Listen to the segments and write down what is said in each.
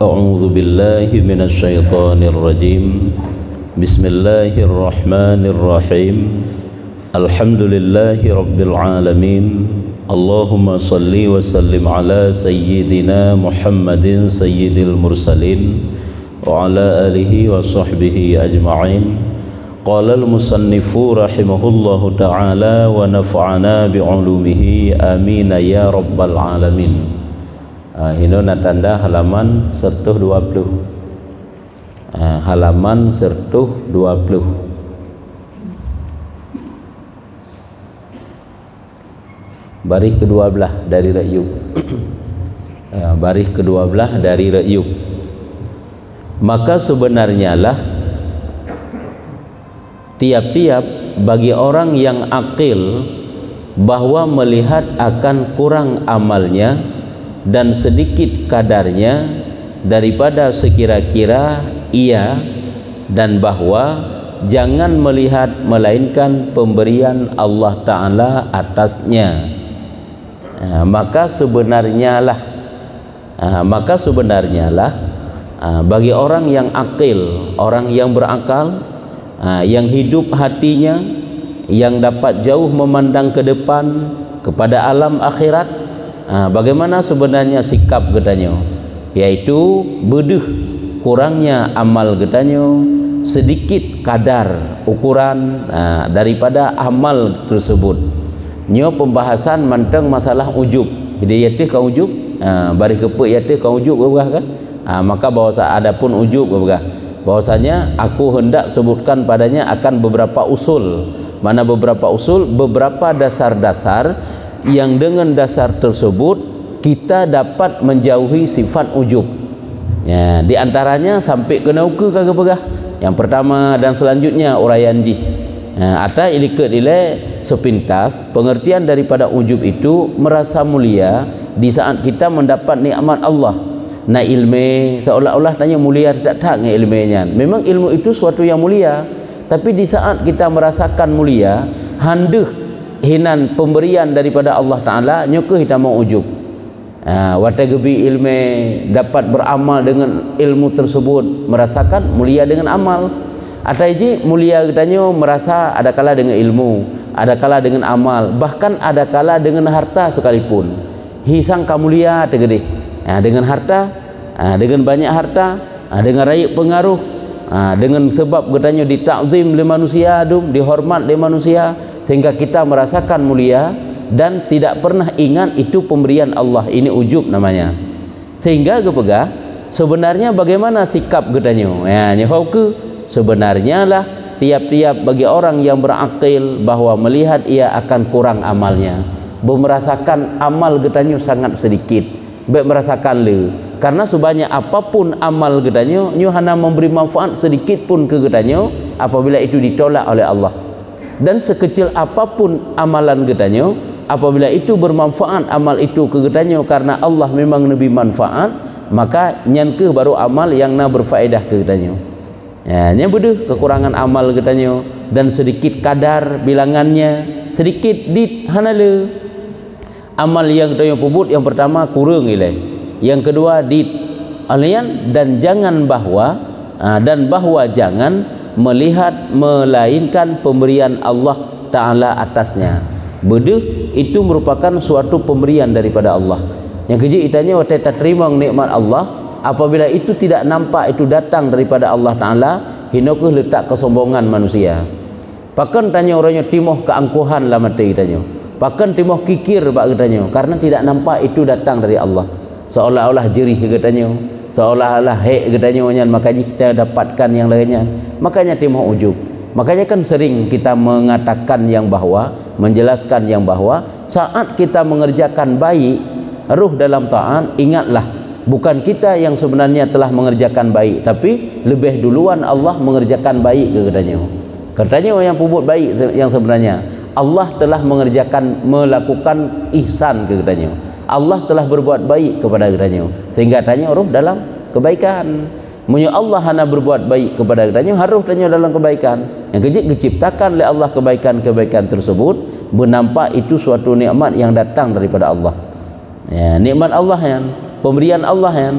أعوذ بالله من الشيطان الرجيم بسم الله الرحمن الرحيم الحمد لله رب العالمين اللهم صل وسلم على سيدنا محمد سيد المرسلين وعلى آله وصحبه أجمعين قال المصنف رحمه الله تعالى ونفعنا بعلومه آمين يا رب العالمين. Ini tanda halaman 120. Halaman 120. Baris ke-12 dari Ra'yub. Baris ke-12 dari Ra'yub. Maka sebenarnya lah tiap-tiap bagi orang yang akil bahwa melihat akan kurang amalnya dan sedikit kadarnya daripada sekira-kira ia, dan bahwa jangan melihat melainkan pemberian Allah Ta'ala atasnya. Maka sebenarnya lah bagi orang yang akil, orang yang berakal, yang hidup hatinya, yang dapat jauh memandang ke depan kepada alam akhirat, bagaimana sebenarnya sikap katanya, yaitu beduh kurangnya amal katanya, sedikit kadar ukuran daripada amal tersebut. Nyo pembahasan manteng masalah ujub. Jadi yaitu kau ujub, baris kepe yaitu kau ujub berapa kan? Maka bahasa ada pun ujub berapa? Bahwasanya aku hendak sebutkan padanya akan beberapa usul. Mana beberapa usul? Beberapa dasar-dasar yang dengan dasar tersebut kita dapat menjauhi sifat ujub. Ya, di antaranya sampai ke nauke kagak pegah. Yang pertama dan selanjutnya uraian ji. Atau ilikat ile sepintas pengertian daripada ujub itu merasa mulia di saat kita mendapat nikmat Allah. Nah ilmu seolah-olah tanya mulia tak ilmunya. Memang ilmu itu suatu yang mulia, tapi di saat kita merasakan mulia, handeuh hinan pemberian daripada Allah Ta'ala, nyukuh kita mau ujub. Watagebi ilmu dapat beramal dengan ilmu tersebut, merasakan mulia dengan amal. Ataiji mulia katanya merasa ada kala dengan ilmu, ada kala dengan amal, bahkan ada kala dengan harta sekalipun. Hisang kamulia tegede. Dengan harta, dengan banyak harta, dengan raih pengaruh, dengan sebab katanya ditakzim oleh manusia, dihormat oleh manusia, sehingga kita merasakan mulia dan tidak pernah ingat itu pemberian Allah. Ini ujub namanya. Sehingga kepegah sebenarnya bagaimana sikap katanya. Nyahau ke sebenarnya lah tiap-tiap bagi orang yang berakil bahwa melihat ia akan kurang amalnya, merasakan amal katanya sangat sedikit, baik merasakan le. Karena sebanyak apapun amal katanya, nyu hana memberi manfaat sedikit pun ke katanya apabila itu ditolak oleh Allah. Dan sekecil apapun amalan katanya, apabila itu bermanfaat amal itu ke katanya karena Allah memang lebih manfaat, maka nyankeh baru amal yang na berfaedah ke katanya. Nya beduh kekurangan amal katanya dan sedikit kadar bilangannya, sedikit dit hanale. Amal yang katanya pubut yang pertama kurang ilai. Yang kedua dit alian dan jangan bahwa jangan melihat melainkan pemberian Allah Ta'ala atasnya. Beduh itu merupakan suatu pemberian daripada Allah. Yang kejik itanya waktu kita terima nikmat Allah, apabila itu tidak nampak itu datang daripada Allah Ta'ala, hinokuh letak kesombongan manusia. Pakan tanya orangnya timoh keangkuhan lah mati itanya. Pakan timoh kikir bak katanya, karena tidak nampak itu datang dari Allah. Seolah-olah jerih katanya, seolah-olah hek katanya, makanya kita dapatkan yang lainnya. Makanya timoh ujub. Makanya kan sering kita mengatakan yang bahwa, menjelaskan yang bahwa saat kita mengerjakan baik ruh dalam taat, ingatlah bukan kita yang sebenarnya telah mengerjakan baik, tapi lebih duluan Allah mengerjakan baik ke katanya. Katanya yang puput baik yang sebenarnya Allah telah melakukan ihsan ke katanya. Allah telah berbuat baik kepada katanya, sehingga tanya ruh dalam kebaikan. Munyo Allah hana berbuat baik kepada katanya, harus tanya dalam kebaikan. Yang kejip diciptakan oleh Allah kebaikan-kebaikan tersebut, bernampak itu suatu nikmat yang datang daripada Allah. Ya, nikmat Allah yang pemberian Allah yang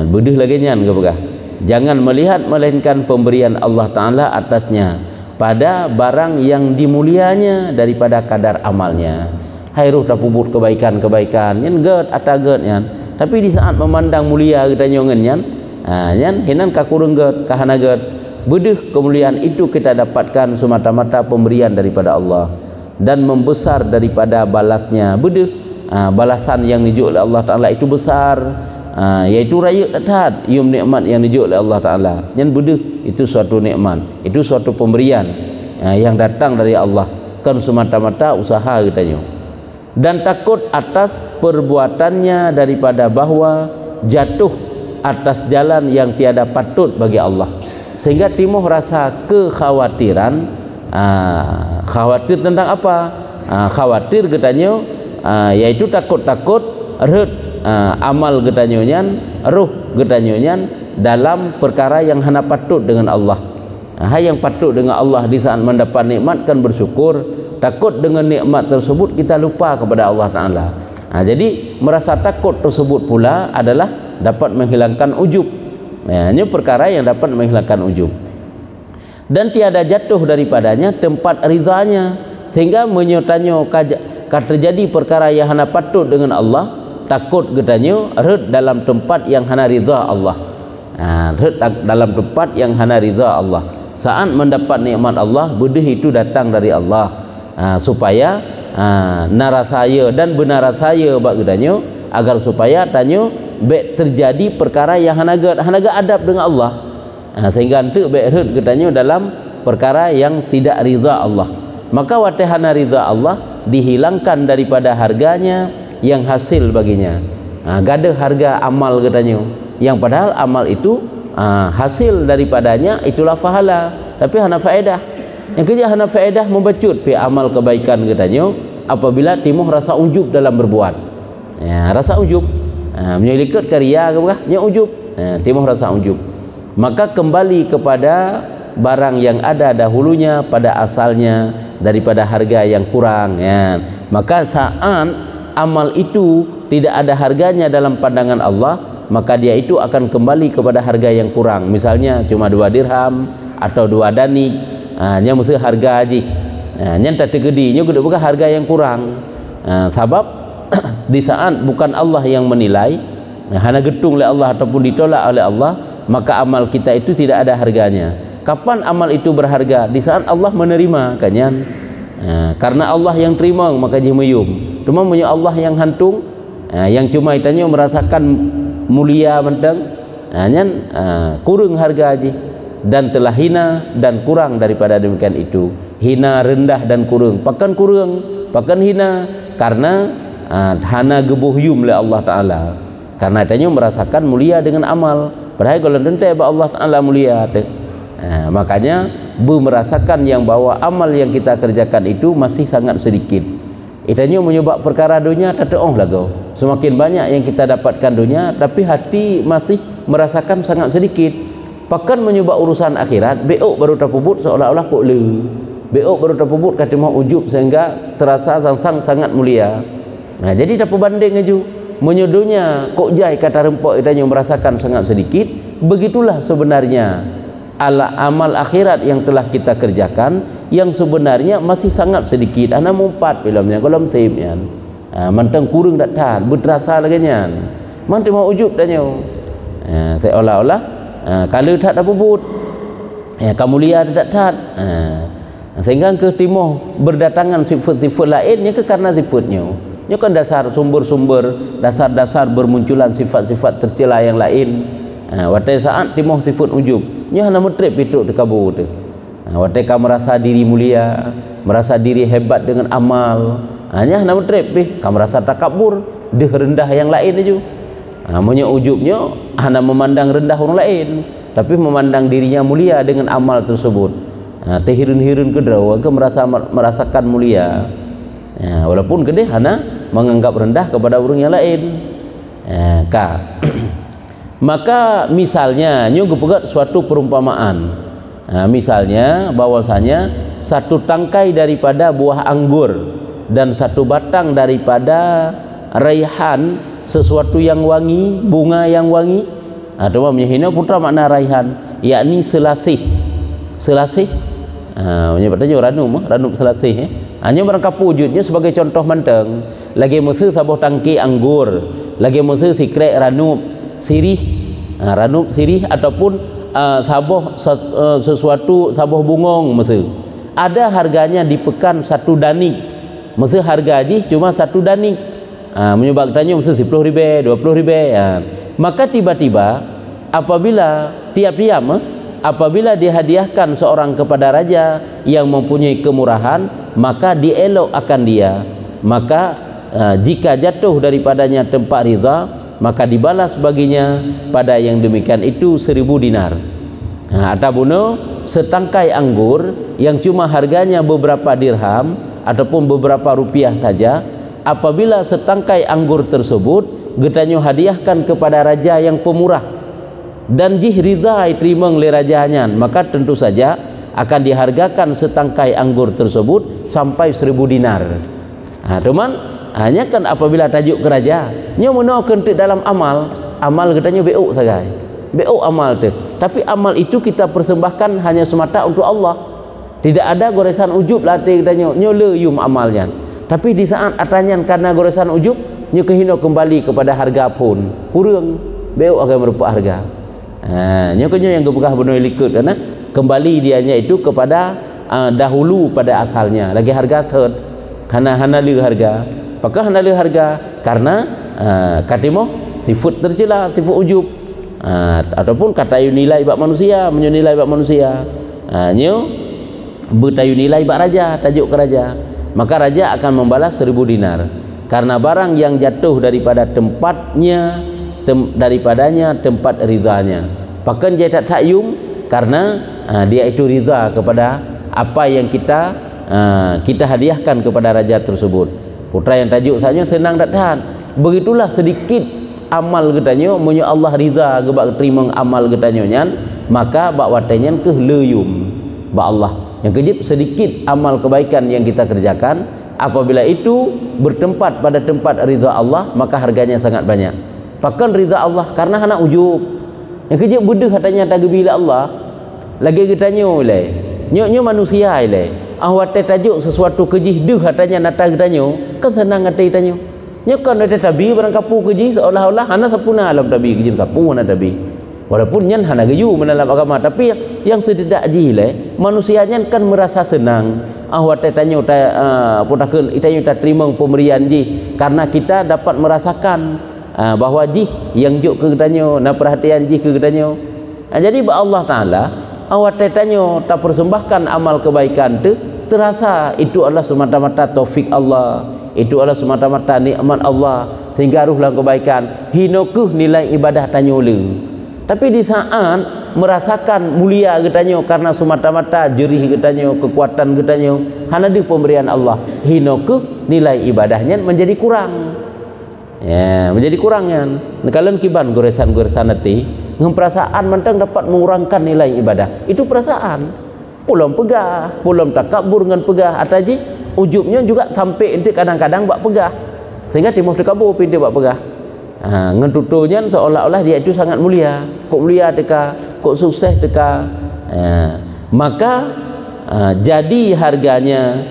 Buduh lagi nyan ke bekah. Jangan melihat melainkan pemberian Allah Ta'ala atasnya pada barang yang dimulianya daripada kadar amalnya. Hairuh tapubut kebaikan-kebaikan nyan ged ataget nyan. Tapi di saat memandang mulia kita nyongen nyan, nyan hinan kakurung ged kahana ged. Buduh kemuliaan itu kita dapatkan semata-mata pemberian daripada Allah dan membesar daripada balasnya. Buduh balasan yang dijuk oleh Allah Ta'ala itu besar, yaitu raya taat yum nikmat yang dijuk oleh Allah Ta'ala. Yang buduh itu suatu nikmat, itu suatu pemberian yang datang dari Allah, kan semata-mata usaha katanya. Dan takut atas perbuatannya daripada bahwa jatuh atas jalan yang tiada patut bagi Allah, sehingga timbul rasa kekhawatiran. Khawatir tentang apa? Khawatir katanya yaitu takut-takut amal getanyonya, ruh getanyonya dalam perkara yang hana patut dengan Allah. Yang patut dengan Allah di saat mendapat nikmat kan bersyukur, takut dengan nikmat tersebut kita lupa kepada Allah Ta'ala. Jadi merasa takut tersebut pula adalah dapat menghilangkan ujub. Ini perkara yang dapat menghilangkan ujub. Dan tiada jatuh daripadanya tempat rizanya, sehingga menyertanya terjadi perkara yang hana patut dengan Allah, takut getanyo red dalam tempat yang hana ridha Allah. Red dalam tempat yang hana ridha Allah. Saat mendapat nikmat Allah, buduh itu datang dari Allah, supaya narasaya dan benarasaya bak getanyo, agar supaya tanyo baik terjadi perkara yang hana adab dengan Allah, sehingga entuk baik red getanyo dalam perkara yang tidak ridha Allah. Maka watihana ridha Allah dihilangkan daripada harganya yang hasil baginya. Gada harga amal katanya, yang padahal amal itu hasil daripadanya itulah pahala, tapi hana faedah. Yang kerja hana faedah membacut pi amal kebaikan katanya apabila timbul rasa ujub dalam berbuat. Rasa ujub menyelikat karya ke bukan? Nya ujub, timbul rasa ujub. Maka kembali kepada barang yang ada dahulunya pada asalnya daripada harga yang kurang, ya. Maka saat amal itu tidak ada harganya dalam pandangan Allah, maka dia itu akan kembali kepada harga yang kurang. Misalnya cuma 2 dirham atau 2 danik, nya mesti harga haji, nya tak tegedi, nya gede bukan harga yang kurang. Sebab di saat bukan Allah yang menilai, hanya getung oleh Allah ataupun ditolak oleh Allah, maka amal kita itu tidak ada harganya. Kapan amal itu berharga? Di saat Allah menerima kanyan. Karena Allah yang terima maka dia meyum. Cuma punya Allah yang hantung, yang cuma itanya merasakan mulia mentang, kurang harga aja, dan telah hina dan kurang daripada demikian itu. Hina, rendah dan kurang. Pakan kurang, pakan hina karena hana gebuhyum oleh Allah Ta'ala. Karena itanya merasakan mulia dengan amal. Padahal kalau nanti Allah Ta'ala mulia, makanya merasakan yang bahwa amal yang kita kerjakan itu masih sangat sedikit. Itanya menyebab perkara dunia tak lagu. Semakin banyak yang kita dapatkan dunia, tapi hati masih merasakan sangat sedikit. Bahkan menyebab urusan akhirat, beok baru terpubut seolah-olah kok le. Beok baru terpubut kata mau ujub sehingga terasa sangat mulia. Jadi tak berbanding aja. Menyodonya kok jai kata rempok itanya merasakan sangat sedikit. Begitulah sebenarnya amal akhirat yang telah kita kerjakan yang sebenarnya masih sangat sedikit. Ana mumpat filmnya kalau msibnya. Mantang kurang dak tahan, berterasa lagi nya. Mantang mau ujub tanya. Seolah-olah kalau tak bubut. Kamu lihat tak tahan. Sehingga ke timur berdatangan sifat-sifat lainnya ke karena sifatnya. Nya kan dasar sumber-sumber, dasar-dasar bermunculan sifat-sifat tercela yang lain. Waktu saat timur sifat ujub, nya hana metrip itu di kabur tu. Waktu kamu merasa diri mulia, merasa diri hebat dengan amal, nya hana metrip kamu merasa takabur, deh rendah yang lain aja. Monya ujubnya hana memandang rendah orang lain, tapi memandang dirinya mulia dengan amal tersebut. Tehirun-hirun kedraw, ke merasakan mulia. Walaupun gede hana menganggap rendah kepada orang yang lain. Maka misalnya nyuguh pegat suatu perumpamaan. Misalnya bahwasanya satu tangkai daripada buah anggur dan satu batang daripada raihan, sesuatu yang wangi, bunga yang wangi, Atau menyehina putra makna raihan, yakni selasih. Selasih menyebutnya ranum selasih. Hanya berangkapu wujudnya sebagai contoh manteng. Lagi musuh sabuh tangki anggur, lagi musuh sikrek ranum sirih, ranum sirih ataupun sabuh sesuatu sabuh bungong musuh. Ada harganya di pekan 1 danik. Musuh harga haji cuma 1 danik. Menyebabkannya musuh 10.000, 20.000. Maka tiba-tiba apabila tiap-tiap apabila dihadiahkan seorang kepada raja yang mempunyai kemurahan, maka dielok akan dia. Maka jika jatuh daripadanya tempat ridha, maka dibalas baginya pada yang demikian itu 1000 dinar. Ataupun setangkai anggur yang cuma harganya beberapa dirham ataupun beberapa rupiah saja, apabila setangkai anggur tersebut getanyo hadiahkan kepada raja yang pemurah dan jih ridha terima oleh rajanya, maka tentu saja akan dihargakan setangkai anggur tersebut sampai 1000 dinar. Teman, hanya kan apabila tajuk ke raja nyo menakan dalam amal getanyo beuk sagai. Beuk amal tu. Tapi amal itu kita persembahkan hanya semata untuk Allah. Tidak ada goresan ujub latih getanyo nyo leyum amalnya. Tapi di saat atanyan karena goresan ujub nyo kehino kembali kepada harga pun kurang beuk akan merupakan harga. Nyo yang gebegah benar likut karena kembali dianya itu kepada dahulu pada asalnya lagi harga third hana li harga. Apakah hana li harga karena katimo sifat tercela, sifat ujub, ataupun kata nilai bab manusia, menyunilai bab manusia. Nyo bertayu nilai bab raja, tajuk ke raja, maka raja akan membalas 1000 dinar karena barang yang jatuh daripada tempatnya daripadanya tempat rizanya. Bahkan dia tak takyum karena dia itu riza kepada apa yang kita hadiahkan kepada raja tersebut. Putra yang tajuk saja senang tak tahan. Begitulah sedikit amal getanyo munyo Allah riza gebak terima amal getanyo nyan, maka bak watenyan ke leyum ba Allah. Yang kejip sedikit amal kebaikan yang kita kerjakan, apabila itu bertempat pada tempat riza Allah, maka harganya sangat banyak. Bahkan riza Allah karena hana ujub. Yang kejip bedeh katanya tagbila Allah. Lagi getanyo le. Nyo manusia le. Awate tajuk sesuatu kejih deh katanya nata getanyo, kan senang kata getanyo. Nyo kan ada tabi barang kapu kejih seolah-olah hana sapuna alam tabi kejim sapu hana tabi. Walaupun nyan hana geyu menalam agama, tapi yang sededak ji le manusianya kan merasa senang. Awate tanyo putakeun itanyo ta terima pemberian ji karena kita dapat merasakan bahawa jih yang juk ke getanyo na perhatian jih ke getanyo. Jadi ba Allah Taala awak tetanyo tak persembahkan amal kebaikan tu terasa itu adalah semata-mata taufik Allah, itu adalah semata-mata nikmat Allah sehingga ruhlah kebaikan hinokuh nilai ibadah tanyo le. Tapi di saat merasakan mulia getanyo karena semata-mata jerih getanyo, kekuatan getanyo hana di pemberian Allah, hinokuh nilai ibadahnya menjadi kurang. Ya, menjadi kurangnya. Kalau kiban goresan-goresan hati, perasaan mentang dapat mengurangkan nilai ibadah. Itu perasaan. Pulang pegah, pulang takabur dengan pegah. Ataji ujubnya juga sampai inti kadang-kadang bak pegah. Sehingga timuh takabur pintu bak pegah. Ngentutunya seolah-olah dia itu sangat mulia. Kok mulia teka, kok sukses teka. Maka jadi harganya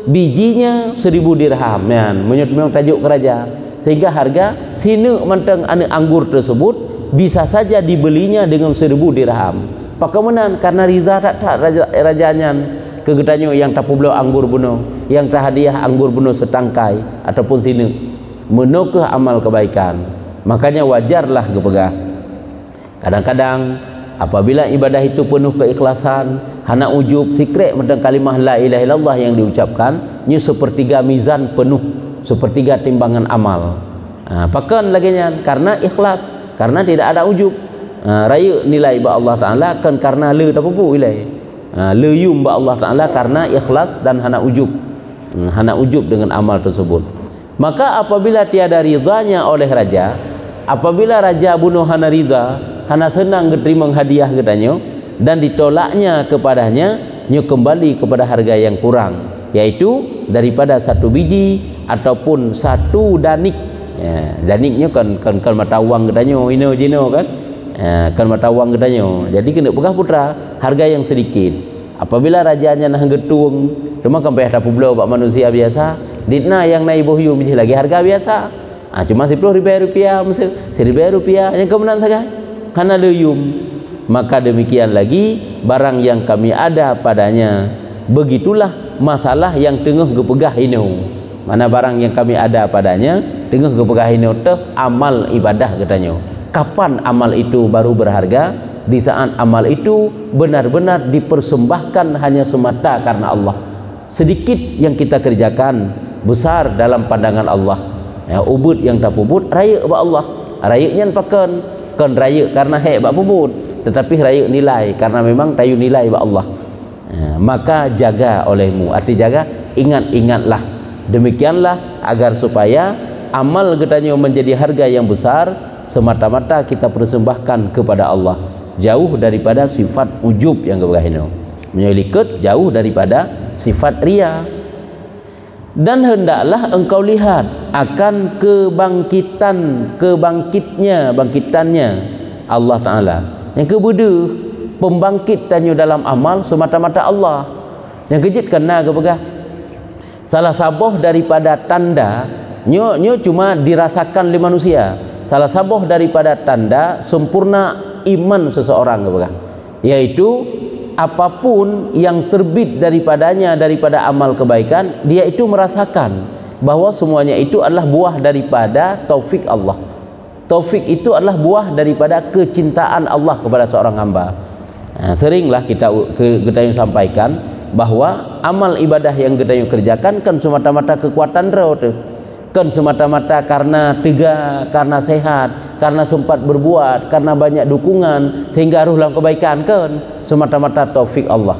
bijinya 1000 dirham kan memang tajuk kerajaan, sehingga harga sinu mentang anggur tersebut bisa saja dibelinya dengan 1000 dirham. Pakamenan karena riza tak rajanya kegetanyo yang tak publo anggur buno, yang tak hadiah anggur buno setangkai ataupun sinu menukah amal kebaikan. Makanya wajarlah kepegah kadang-kadang apabila ibadah itu penuh keikhlasan, hana ujub, sikrek tentang kalimah la ilaha illallah yang diucapkan, nya sepertiga mizan penuh, sepertiga timbangan amal. Pakan laginya karena ikhlas, karena tidak ada ujub. Raya nilai ba Allah Taala kan karena le tak pupu ilai. Leyum ba Allah Taala karena ikhlas dan hana ujub. Hana ujub dengan amal tersebut. Maka apabila tiada ridhanya oleh raja, apabila raja bunuh hana ridha, hana senang terima hadiah getanyo dan ditolaknya kepadanya, nyo kembali kepada harga yang kurang, yaitu daripada 1 biji ataupun 1 danik ya janiknya kan mata wang gedanyo ino jino kan, kan mata wang gedanyo, jadi kena pegah putra harga yang sedikit. Apabila rajanya nah getung cuma sampai ada publo bak manusia biasa ditna yang naik bohyu mesti lagi harga biasa, cuma 10.000 rupiah, 1.000 rupiah yang kemenang saja karena leyum. Maka demikian lagi barang yang kami ada padanya, begitulah masalah yang tengah gepegah ini. Mana barang yang kami ada padanya tengah gepegah ini teh amal ibadah katanya. Kapan amal itu baru berharga? Di saat amal itu benar-benar dipersembahkan hanya semata karena Allah. Sedikit yang kita kerjakan besar dalam pandangan Allah. Ya, ubud yang tak ubud raya ba Allah. Rayanya pakan kan raya karena hek ba ubud, tetapi raya nilai karena memang tayu nilai ba Allah. Maka jaga olehmu, arti jaga ingatlah. Demikianlah agar supaya amal katanya menjadi harga yang besar semata-mata kita persembahkan kepada Allah, jauh daripada sifat ujub yang kebegahino, menyelikat jauh daripada sifat ria. Dan hendaklah engkau lihat akan bangkitannya Allah Ta'ala yang kebuduh pembangkitannya dalam amal semata-mata Allah. Yang kejut kena kebegah salah sabuh daripada tanda nyo cuma dirasakan oleh manusia. Salah sabuh daripada tanda sempurna iman seseorang kebegah, yaitu apapun yang terbit daripadanya daripada amal kebaikan, dia itu merasakan bahwa semuanya itu adalah buah daripada taufik Allah. Taufik itu adalah buah daripada kecintaan Allah kepada seorang hamba. Seringlah kita sampaikan bahwa amal ibadah yang kita kerjakan kan semata-mata kekuatan roh tu, kan semata-mata karena tegak, karena sehat, karena sempat berbuat, karena banyak dukungan sehingga ruh dalam kebaikan, kan semata-mata taufik Allah.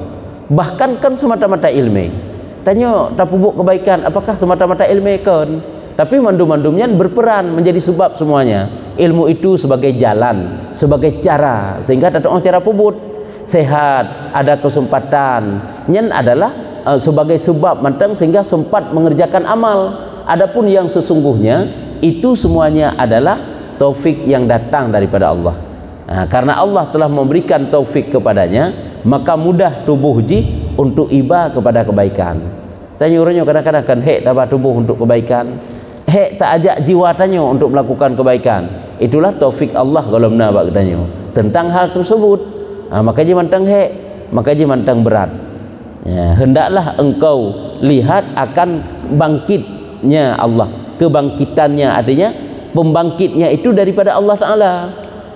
Bahkan kan semata-mata ilmu. Tanya tak pupuk kebaikan apakah semata-mata ilmu, kan? Tapi mandum-mandumnya berperan menjadi sebab semuanya. Ilmu itu sebagai jalan, sebagai cara, sehingga tak orang cara puput sehat, ada kesempatan nyen adalah sebagai sebab mantang sehingga sempat mengerjakan amal. Adapun yang sesungguhnya itu semuanya adalah taufik yang datang daripada Allah. Karena Allah telah memberikan taufik kepadanya, maka mudah tubuh ji untuk iba kepada kebaikan. Tanya orangnya kadang-kadang kan hek tak tubuh untuk kebaikan, hek tak ajak jiwa tanya untuk melakukan kebaikan. Itulah taufik Allah kalau benar bak tanya tentang hal tersebut. Maka ji mantang hek, maka ji mantang berat. Hendaklah engkau lihat akan bangkitnya Allah, kebangkitannya, artinya pembangkitnya itu daripada Allah Ta'ala,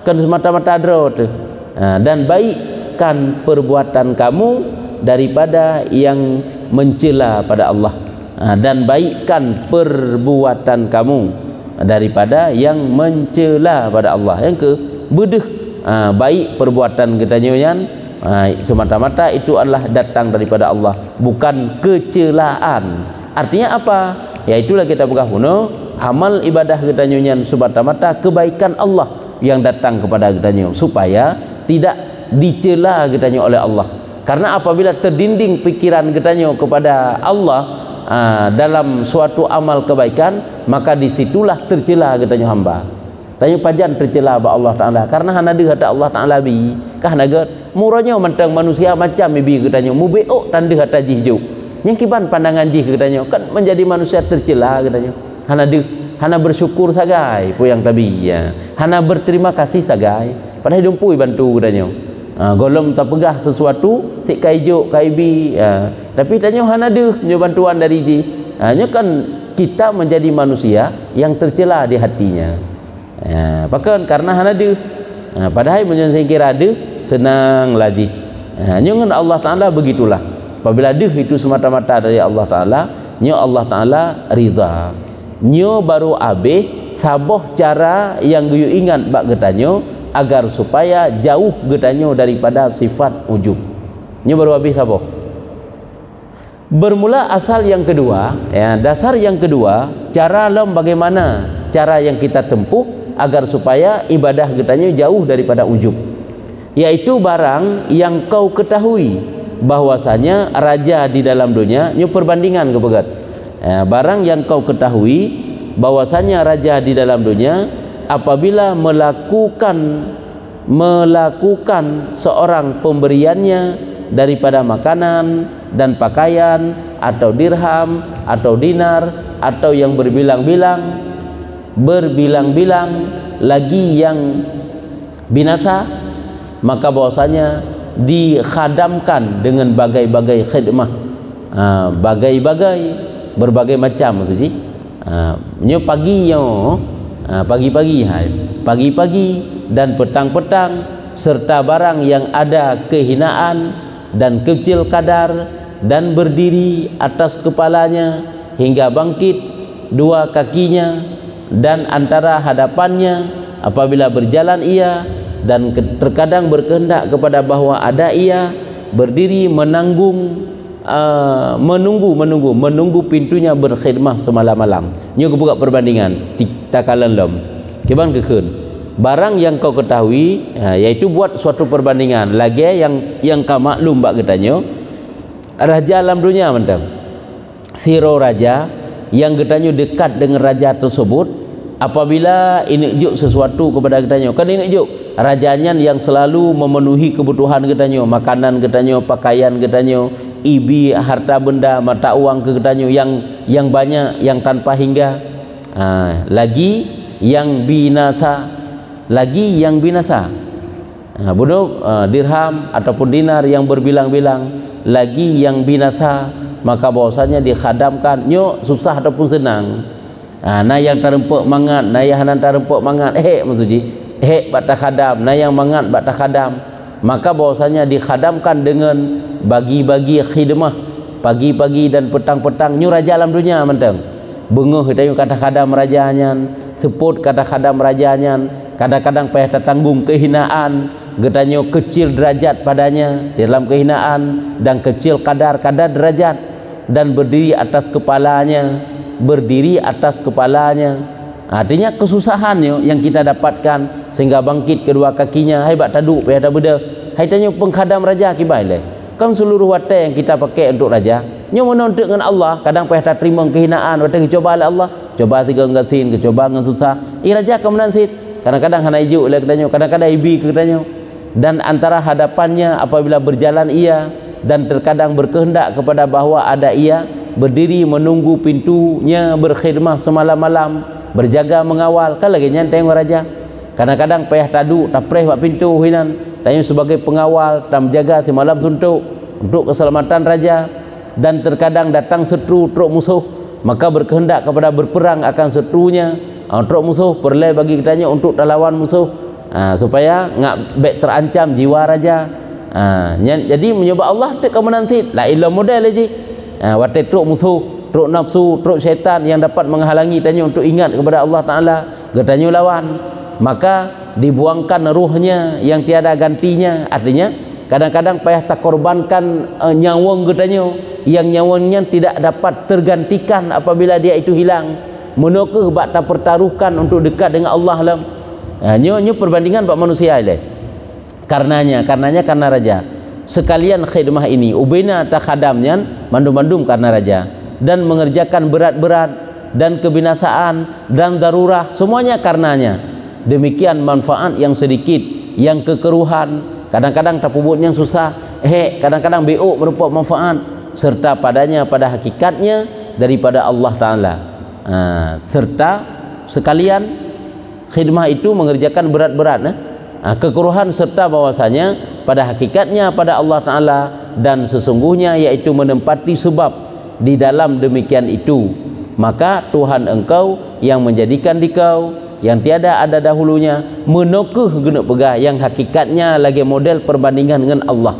kan semata-mata drot. Dan baikkan perbuatan kamu daripada yang mencela pada Allah, dan baikkan perbuatan kamu daripada yang mencela pada Allah. Yang ke bedeh baik perbuatan kita nyoyan semata-mata itu adalah datang daripada Allah, bukan kecelaan. Artinya apa? Yaitulah kita buka huno amal ibadah kita nyoyan semata-mata kebaikan Allah yang datang kepada kita nyo, supaya tidak dicela kita nyo oleh Allah. Karena apabila terdinding pikiran kita nyo kepada Allah dalam suatu amal kebaikan, maka disitulah tercela kita nyo hamba. Tanya pajan tercela ba Allah Ta'ala karena hana dia hata Allah Ta'ala bi kah nagat muranya mantang manusia macam bi katanya mubeok tanda hata jihju yang kiban pandangan jih katanya kan menjadi manusia tercela katanya hana bersyukur sagai pu yang tabi ya, hana berterima kasih sagai padahal hidupui bantu katanya. Golom tak pegah sesuatu sik kaijo kaibi tapi tanya hana deh nyo bantuan dari ji hanya kan kita menjadi manusia yang tercela di hatinya. Bahkan karena hana deh padahal menjadi kira deh senang lagi. Nyungun Allah Ta'ala begitulah. Apabila deh itu semata-mata dari Allah Ta'ala, nyo Allah Ta'ala ridha. Nyo baru abe saboh cara yang guyu ingat bak getanyo agar supaya jauh getanyo daripada sifat ujub. Nyo baru abe saboh. Bermula asal yang kedua, dasar yang kedua, cara lom bagaimana cara yang kita tempuh agar supaya ibadah getanyo jauh daripada ujub, yaitu barang yang kau ketahui bahwasanya raja di dalam dunia nyo perbandingan kepegat. Barang yang kau ketahui bahwasanya raja di dalam dunia apabila melakukan seorang pemberiannya daripada makanan dan pakaian atau dirham atau dinar atau yang berbilang-bilang lagi yang binasa, maka bahwasanya dikhadamkan dengan bagai-bagai khidmah, berbagai macam maksudnya. Pagi-pagi dan petang-petang serta barang yang ada kehinaan dan kecil kadar dan berdiri atas kepalanya hingga bangkit dua kakinya dan antara hadapannya apabila berjalan ia, dan terkadang berkehendak kepada bahwa ada ia berdiri menunggu pintunya berkhidmah semalam-malam. Nyo buka perbandingan takalan lom kiban kekeun barang yang kau ketahui, yaitu buat suatu perbandingan lagi yang kau maklum bak getanyo raja alam dunia mentang siro raja yang getanyo dekat dengan raja tersebut apabila injuk sesuatu kepada getanyo, kan injuk rajanya yang selalu memenuhi kebutuhan getanyo, makanan getanyo, pakaian getanyo, ibi harta benda mata uang ke getanyo yang banyak, yang tanpa hingga, lagi yang binasa, bunuh dirham ataupun dinar yang berbilang-bilang, lagi yang binasa, maka bahwasanya dikhadamkan nyo susah ataupun senang. Na yang tarempuk mangat, na yang hanan tarempuk mangat, maksudnya bak khadam, na yang mangat bak khadam, maka bahwasanya dikhadamkan dengan bagi-bagi khidmah pagi-pagi dan petang-petang. Nyu raja alam dunia mentang benguh kita kata khadam rajanya, seput kata khadam rajanya, kadang-kadang payah tertanggung kehinaan getanyo kecil derajat padanya dalam kehinaan dan kecil kadar derajat, dan berdiri atas kepalanya, artinya kesusahannya yang kita dapatkan sehingga bangkit kedua kakinya. Hai bak taduk payah tak beda, hai tanya pengkhadam raja kibai le kan seluruh watai yang kita pakai untuk raja nyo menuntut dengan Allah, kadang payah tak terima kehinaan watai coba oleh Allah, coba tiga ngasin coba dengan susah raja kemenansit, kadang-kadang hana ijuk le katanya, kadang-kadang ibi katanya, dan antara hadapannya apabila berjalan ia, dan terkadang berkehendak kepada bahwa ada ia berdiri menunggu pintunya berkhidmah semalam-malam, berjaga mengawal, kan lagi nyantai raja, kadang-kadang payah tadu tapreh buat pintu hinan tanya sebagai pengawal dan menjaga semalam suntuk untuk keselamatan raja, dan terkadang datang setru truk musuh, maka berkehendak kepada berperang akan setrunya, truk musuh perleh bagi kitanya untuk lawan musuh, supaya ngak baik terancam jiwa raja. Jadi mencoba Allah tak kemenansit la ilah model lagi, watai truk musuh, truk nafsu, truk syaitan yang dapat menghalangi tanya untuk ingat kepada Allah Ta'ala, getanyo lawan, maka dibuangkan ruhnya yang tiada gantinya. Artinya kadang-kadang payah tak korbankan nyawang getanyo yang nyawangnya tidak dapat tergantikan apabila dia itu hilang, menokeh bak tak pertaruhkan untuk dekat dengan Allah lah. Nyo perbandingan bak manusia le. Karena raja sekalian khidmah ini ubina tak khadamnya mandum-mandum karena raja, dan mengerjakan berat-berat dan kebinasaan dan darurah semuanya karenanya. Demikian manfaat yang sedikit, yang kekeruhan, kadang-kadang tapubutnya susah, kadang-kadang beuk merupa manfaat, serta padanya pada hakikatnya daripada Allah Ta'ala. Serta sekalian khidmah itu mengerjakan berat-berat, kekeruhan serta bahwasanya pada hakikatnya pada Allah Ta'ala, dan sesungguhnya yaitu menempati sebab di dalam demikian itu. Maka Tuhan engkau yang menjadikan dikau yang tiada ada dahulunya menokeh genuk pegah yang hakikatnya lagi model perbandingan dengan Allah.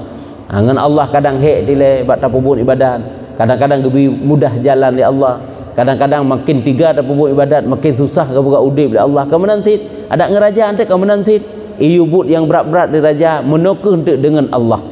Dengan Allah kadang dile bak tapubun ibadat, kadang-kadang lebih mudah jalan di Allah, kadang-kadang makin tiga tapubun ibadat makin susah ke buka udip di Allah. Kemenansit ada ngeraja ante kemenansit iubut yang berat-berat di raja menokeh dengan Allah,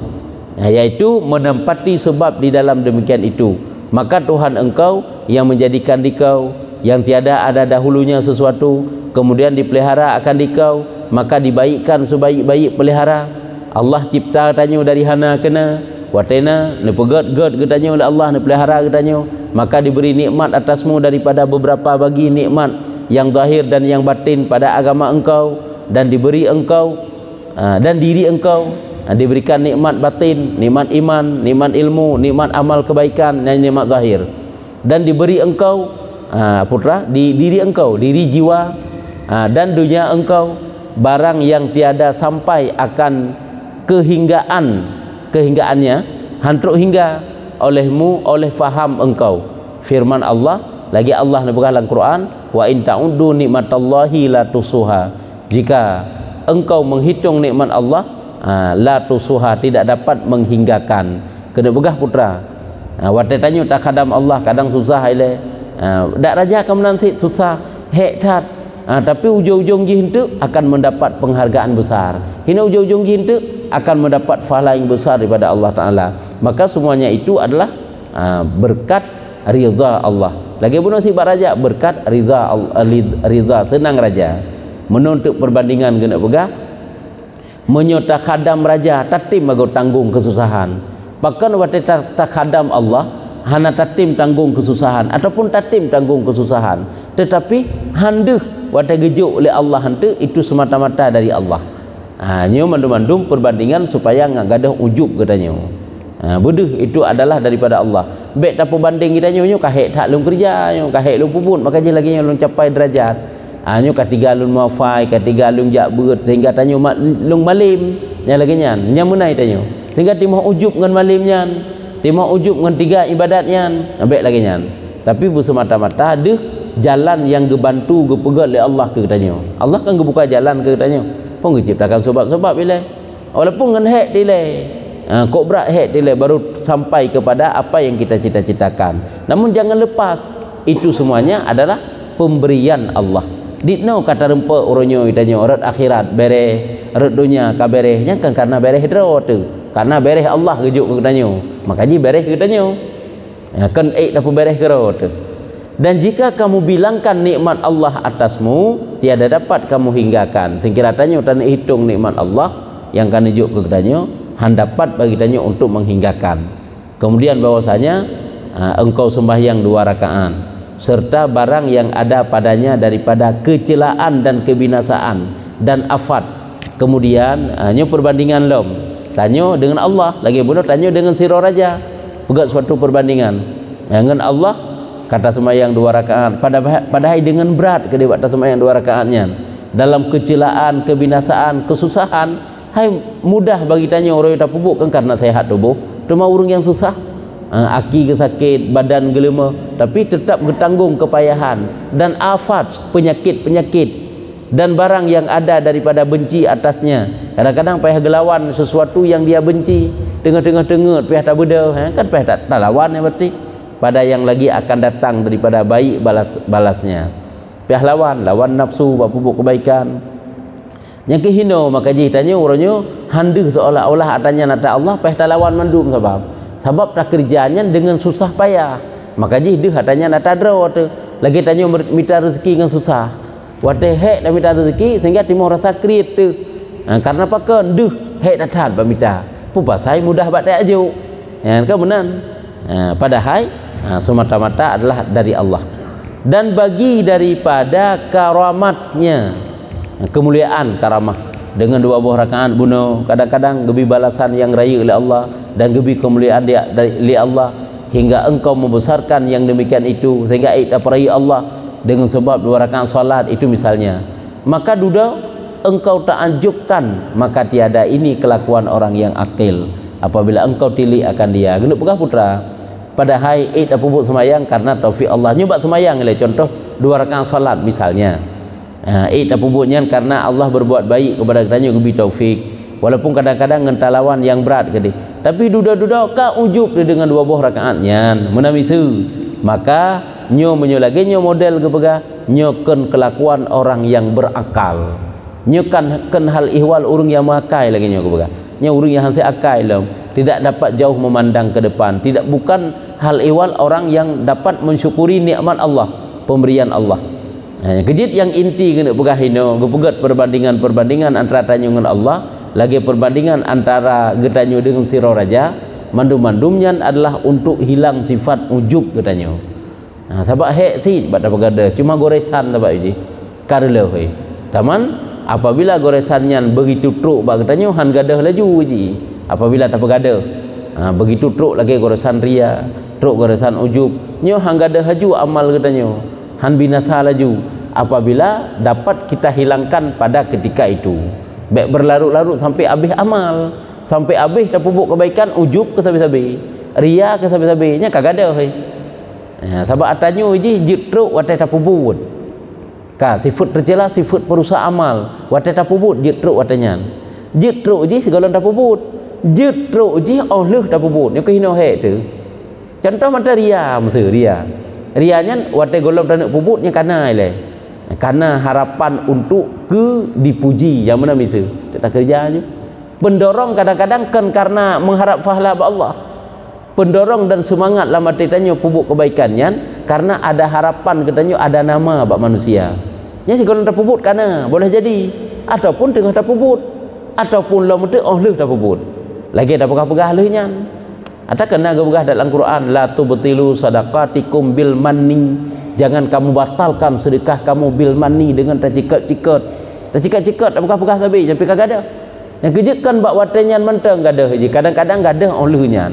yaitu menempati sebab di dalam demikian itu. Maka Tuhan engkau yang menjadikan dikau yang tiada ada dahulunya sesuatu, kemudian dipelihara akan dikau, maka dibaikkan sebaik-baik pelihara. Allah cipta tanya dari hana kena watena ne pegat-gat getanyo oleh Allah, ne pelihara getanyo, maka diberi nikmat atasmu daripada beberapa bagi nikmat yang zahir dan yang batin pada agama engkau, dan diberi engkau dan diri engkau diberikan nikmat batin, nikmat iman, nikmat ilmu, nikmat amal kebaikan, dan nikmat zahir, dan diberi engkau putra di diri engkau, diri jiwa dan dunia engkau barang yang tiada sampai akan kehinggaannya hantruk hingga olehmu oleh faham engkau. Firman Allah lagi, Allah dalam Quran, wa in ta'uddu nikmatallahi la tusuha, jika engkau menghitung nikmat Allah la tusuha, tidak dapat menghinggakan. Kena begah putra watai tanya tak kadam Allah kadang susah ile dak raja kamu nanti susah hektat tapi ujung-ujung jin itu akan mendapat penghargaan besar. Hina ujung-ujung jin itu akan mendapat pahala yang besar daripada Allah Ta'ala. Maka semuanya itu adalah berkat ridha Allah. Lagi pun si raja berkat ridha ridha senang raja. Menuntut perbandingan kena pegah menyota khadam raja tatim ago tanggung kesusahan. Bahkan waktu khadam Allah hana tatim tanggung kesusahan ataupun tatim tanggung kesusahan, tetapi handuh wadah gejuk oleh Allah hantu itu semata-mata dari Allah. Nyo mandum-mandum perbandingan supaya ngagadah ujub katanya. Bodoh itu adalah daripada Allah. Baik tak perbanding kita nyo kahek tak lung kerja, nyo kahek lung pupun, maka je lagi nyo lung capai derajat. Nyo katiga lung mafai, katiga lung jakbut sehingga tanyo lung malim, nya lagi nyan, nya munai tanyo. Sehingga timah ujub ngan malim nyan, timah ujub ngan tiga ibadat nyan, baik lagi nyan. Tapi bu semata-mata deh jalan yang gebantu gepegat oleh Allah ke katanya. Allah kan gebuka jalan ke katanya. Pun ciptakan sebab-sebab bila. Walaupun ngan hek dile. Kok berat hek dile baru sampai kepada apa yang kita cita-citakan. Namun jangan lepas itu semuanya adalah pemberian Allah. Ditno kata rempek uronyo itanya urat akhirat bereh, urat dunia ka berehnya kan karena bereh dro tu. Karena bereh Allah gejuk ke katanya. Makanya bereh ke katanya. Kan dapat bereh ke tu. Dan jika kamu bilangkan nikmat Allah atasmu, tiada dapat kamu hinggakan. Sekira tanya dan hitung nikmat Allah yang kan hijuk ke katanya, handapat bagi tanya untuk menghinggakan. Kemudian bahwasanya engkau sembahyang 2 rakaat serta barang yang ada padanya daripada kecelaan dan kebinasaan dan afat. Kemudian nyo perbandingan lom. Tanya dengan Allah, lagi pula tanya dengan sira raja. Pegat suatu perbandingan. Dengan Allah kata sembahyang 2 rakaat padahal dengan berat ke dia kata sembahyang 2 rakaatnya dalam kecelaan, kebinasaan, kesusahan, hai mudah bagi tanya orang yang tak pupuk kan karena sehat tubuh. Cuma orang yang susah aki ke sakit, badan gelema, tapi tetap bertanggung kepayahan dan afat penyakit-penyakit dan barang yang ada daripada benci atasnya. Kadang-kadang payah gelawan sesuatu yang dia benci, tengah-tengah payah tak beda, kan payah tak lawan ya berarti pada yang lagi akan datang daripada baik balasnya. Pihak lawan nafsu buat pupuk kebaikan. Yang kehino maka je tanya orangnya handu seolah-olah atanya nata Allah pihak lawan mandum sebab tak kerjanya dengan susah payah. Maka je dia katanya nata draw tu. Lagi tanya minta rezeki dengan susah. Wate hek dah minta rezeki sehingga timur rasa kriet tu. Karena pakan duh hek datang pamita. Pupa saya mudah batai ajuk. Kan benar. Padahal semata-mata adalah dari Allah. Dan bagi daripada karamatnya, kemuliaan karamah dengan 2 buah rakaat bunuh, kadang-kadang gebi balasan yang raya oleh Allah dan gebi kemuliaan dia dari Allah hingga engkau membesarkan yang demikian itu sehingga aperai Allah dengan sebab 2 rakaat salat itu misalnya. Maka duda engkau ta'ajubkan, maka tiada ini kelakuan orang yang akil apabila engkau tilik akan dia. Genuk pegah putra padahal tak pupuk semayang karena taufik Allah. Nyoba semayang lah contoh 2 rakaat salat misalnya. Tak pupuknya karena Allah berbuat baik kepada katanya gebi taufik. Walaupun kadang-kadang ngentalawan yang berat ke dia. Tapi duda-duda ka ujub dia dengan 2 buah rakaatnya menamisu. Maka nyo lagi nyo model ke pegah nyo ken kelakuan orang yang berakal. Nyo kan hal ihwal urang yang makai lagi nyo ke pegah. Nyo urang yang hasil akal lah. Tidak dapat jauh memandang ke depan, tidak bukan hal ihwal orang yang dapat mensyukuri nikmat Allah, pemberian Allah. Kejit yang inti kena pegah hino, gepegat perbandingan antara tanyo dengan Allah, lagi perbandingan antara getanyo dengan sira raja, mandum-mandumnya adalah untuk hilang sifat ujub katanya. Sebab hek si bak dapat gada cuma goresan sebab ini karela he taman apabila goresannya begitu truk bak katanya han gadah laju ji apabila dapat gada begitu truk lagi goresan ria truk goresan ujub nyo han gadah laju amal katanya han binasa laju apabila dapat kita hilangkan pada ketika itu baik berlarut-larut sampai habis amal sampai habis dah pupuk kebaikan ujub ke sabi-sabi ria ke sabi-sabi nya kagak ada he sebab atanyo ji jitruk watai tapubut ka sifat terjelas sifat perusak amal watai tapubut jitruk watanya jitruk ji segala tapubut jitruk ji oleh tapubut nya kehino he tu contoh mata ria mesti rianya watai golong dan pubutnya kana le karena harapan untuk ke dipuji yang mana itu kita kerjanya pendorong kadang-kadang kan karena mengharap pahala Allah pendorong dan semangat lama tanya pupuk kebaikannya karena ada harapan katanya ada nama bak manusia nya segala terpuput karena boleh jadi ataupun tengah terpuput ataupun lama tu oleh terpuput lagi ada pegah-pegah lehnya ada kena gabugah dalam Quran la tubtilu sadaqatikum bil manni jangan kamu batalkan sedekah kamu bil manni dengan tercikat-cikat tak pegah-pegah sabi sampai kagak ada yang kejutkan bak watenyan menteng gadah je kadang-kadang gadah olehnya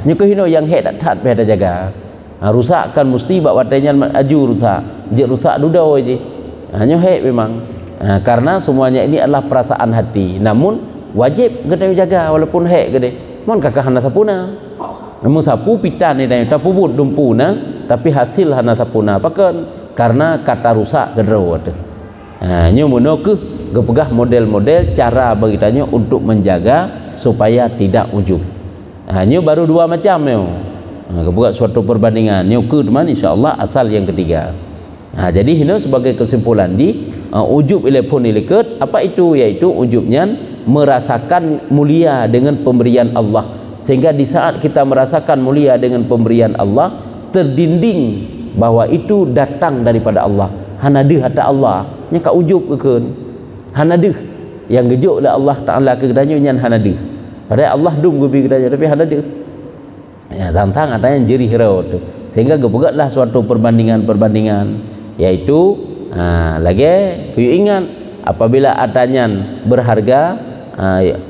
nyukuhino yang hek tak pada jaga rusakkan mesti bak watenyan aju rusak je rusak dudau je hanya hek memang karena semuanya ini adalah perasaan hati namun wajib kita jaga walaupun hek gede mon kakak hana sapuna namun sapu pitan ni tak pubut dumpuna tapi hasil hana sapuna pakan karena kata rusak gedero tu nyo mono ke gepegah model-model cara bagitanya untuk menjaga supaya tidak ujub nyo baru dua macam nyo buat suatu perbandingan nyo ke teman insyaallah asal yang ketiga jadi ini sebagai kesimpulan di ujub ilepun ilekat apa itu yaitu ujubnya merasakan mulia dengan pemberian Allah sehingga di saat kita merasakan mulia dengan pemberian Allah terdinding bahwa itu datang daripada Allah hanadih hatta Allah nya ka ujub keun hanadih yang gejuk oleh Allah Taala ke kedanyo nyan hanadih padahal Allah dum gubi kedanyo tapi hanadih ya tantang ada yang jerih raut sehingga gepegatlah suatu perbandingan yaitu lagi kuyu ingat apabila adanya berharga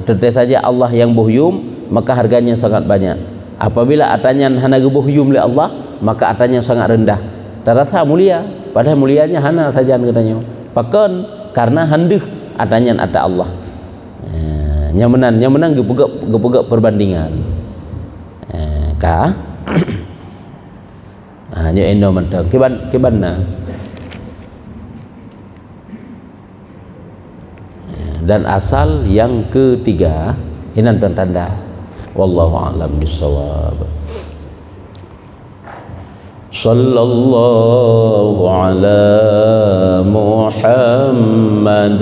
tentu saja Allah yang buhyum maka harganya sangat banyak apabila adanya hana buhyum oleh Allah maka adanya sangat rendah terasa mulia padahal mulianya hana saja katanya pakon karena handih adanya ada Allah nyamanan gepegak perbandingan ka nyo endo mentang kibanna dan asal yang ketiga ini tanda wallahu a'lam bissawab sallallahu ala Muhammad